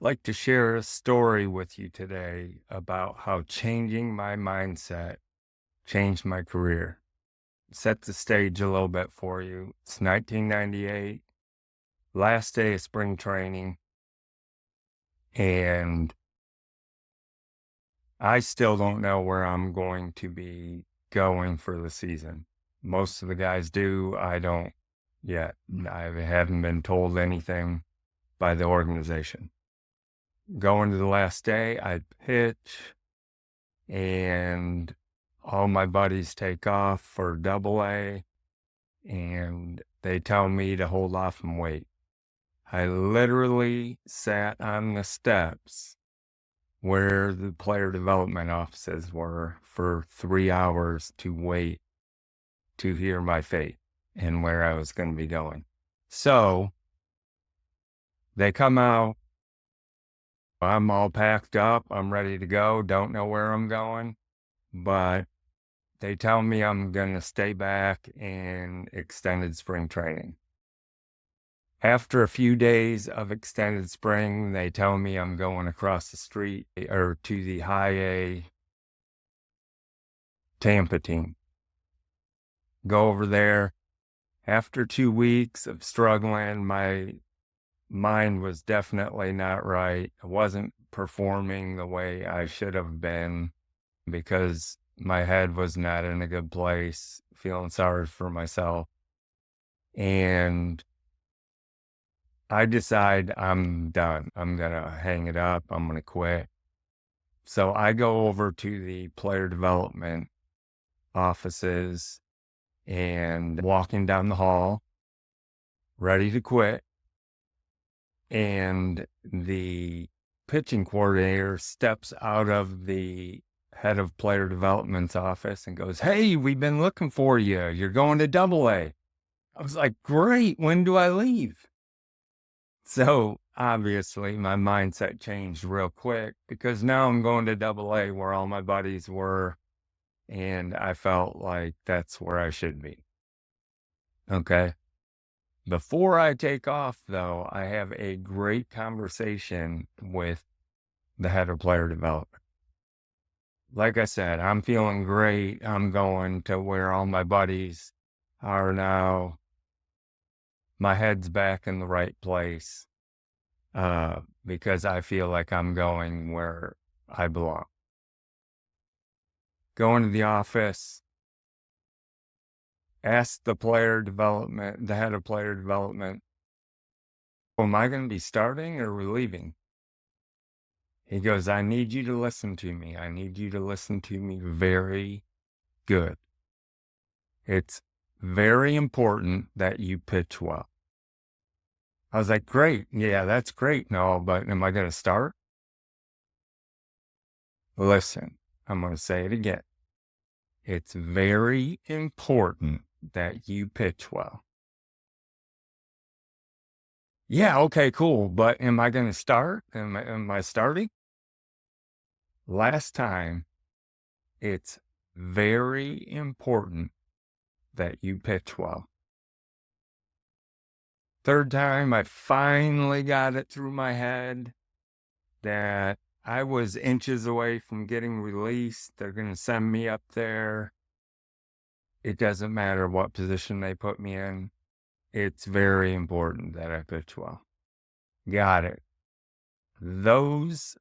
Like to share a story with you today about how changing my mindset changed my career. Set the stage a little bit for you. It's 1998, last day of spring training, and I still don't know where I'm going to be going for the season. Most of the guys do. I don't yet. I haven't been told anything by the organization. Going to the last day, I pitch. And all my buddies take off for double A, and they tell me to hold off and wait. I literally sat on the steps where the player development offices were for 3 hours to wait to hear my fate and where I was going to be going. So they come out. I'm all packed up. I'm ready to go. Don't know where I'm going, but they tell me I'm going to stay back in extended spring training. After a few days of extended spring, they tell me I'm going across the street or to the high A Tampa team. Go over there. After 2 weeks of struggling, my mind was definitely not right. I wasn't performing the way I should have been because my head was not in a good place, feeling sorry for myself. And I decide I'm done. I'm going to hang it up. I'm going to quit. So I go over to the player development offices and walking down the hall, ready to quit. And the pitching coordinator steps out of the head of player development's office and goes, "Hey, we've been looking for you. You're going to double A." I was like, "Great. When do I leave?" So obviously my mindset changed real quick because now I'm going to double A where all my buddies were. And I felt like that's where I should be. Okay. Before I take off, though, I have a great conversation with the head of player development. Like I said, I'm feeling great. I'm going to where all my buddies are now. My head's back in the right place. Because I feel like I'm going where I belong. Go into the office, ask the head of player development, am I going to be starting or relieving? He goes, I need you to listen to me. I need you to listen to me very good. It's very important that you pitch well. I was like, great. Yeah, that's great. No, but am I going to start? Listen, I'm going to say it again. It's very important that you pitch well. Yeah, okay, cool. But am I going to start? Am I starting? Last time, it's very important that you pitch well. Third time, I finally got it through my head that I was inches away from getting released. They're going to send me up there. It doesn't matter what position they put me in. It's very important that I pitch well. Got it. Those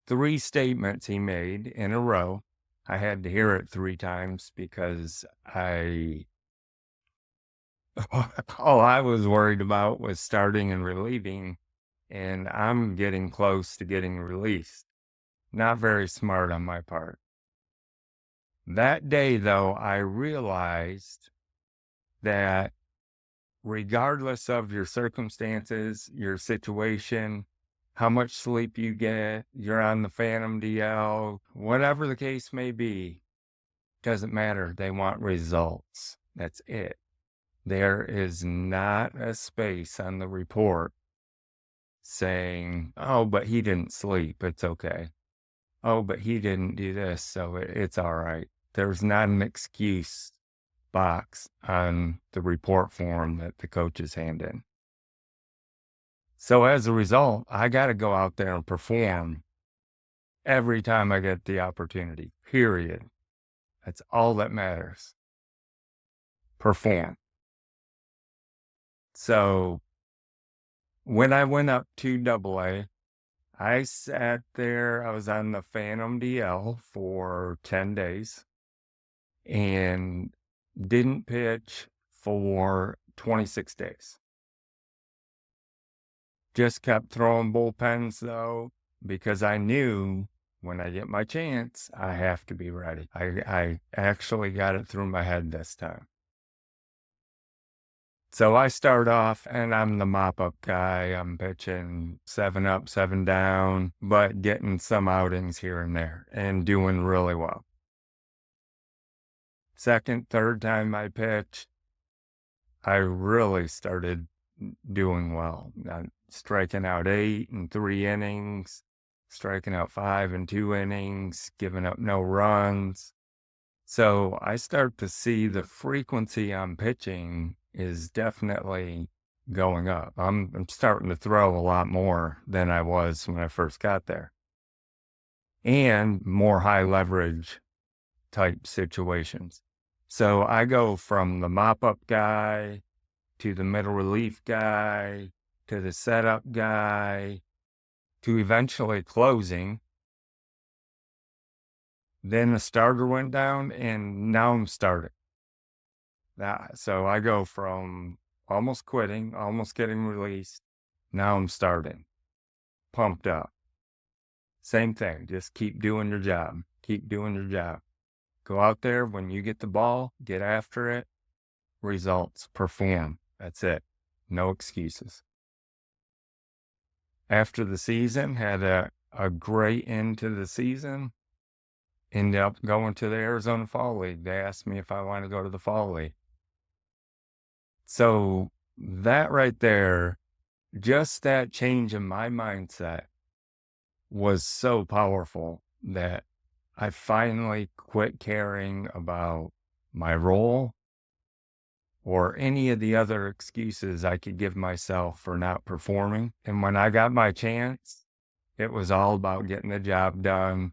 three statements he made in a row, I had to hear it 3 times because all I was worried about was starting and relieving, and I'm getting close to getting released. Not very smart on my part. That day, though, I realized that regardless of your circumstances, your situation, how much sleep you get, you're on the Phantom DL, whatever the case may be, doesn't matter. They want results. That's it. There is not a space on the report saying, oh, but he didn't sleep. It's okay. Oh, but he didn't do this. So it's all right. There's not an excuse box on the report form that the coaches hand in. So as a result, I got to go out there and perform every time I get the opportunity, period. That's all that matters. Perform. So when I went up to AA, I sat there, I was on the Phantom DL for 10 days and didn't pitch for 26 days. Just kept throwing bullpens though, because I knew when I get my chance, I have to be ready. I actually got it through my head this time. So I start off and I'm the mop-up guy. I'm pitching 7 up, 7 down, but getting some outings here and there and doing really well. Second, third time I pitched, I really started doing well. Striking out 8 in 3 innings, striking out 5 in 2 innings, giving up no runs. So I start to see the frequency I'm pitching is definitely going up. I'm starting to throw a lot more than I was when I first got there. And more high leverage type situations. So I go from the mop-up guy to the middle relief guy to the setup guy to eventually closing. Then the starter went down and now I'm starting. So I go from almost quitting, almost getting released. Now I'm starting, pumped up. Same thing. Just keep doing your job. Keep doing your job. Go out there when you get the ball, get after it. Results, perform. That's it. No excuses. After the season, had a great end to the season. Ended up going to the Arizona Fall League. They asked me if I want to go to the Fall League. So that right there, just that change in my mindset was so powerful that I finally quit caring about my role or any of the other excuses I could give myself for not performing. And when I got my chance, it was all about getting the job done,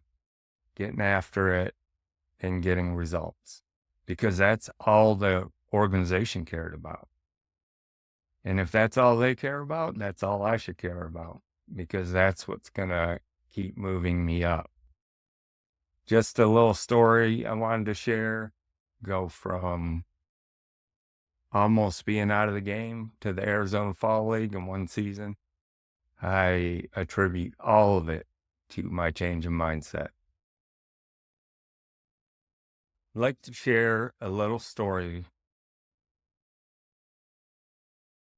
getting after it, and getting results, because that's all the organization cared about. And if that's all they care about, that's all I should care about, because that's what's going to keep moving me up. Just a little story I wanted to share. Go from almost being out of the game to the Arizona Fall League in one season. I attribute all of it to my change in mindset. I'd like to share a little story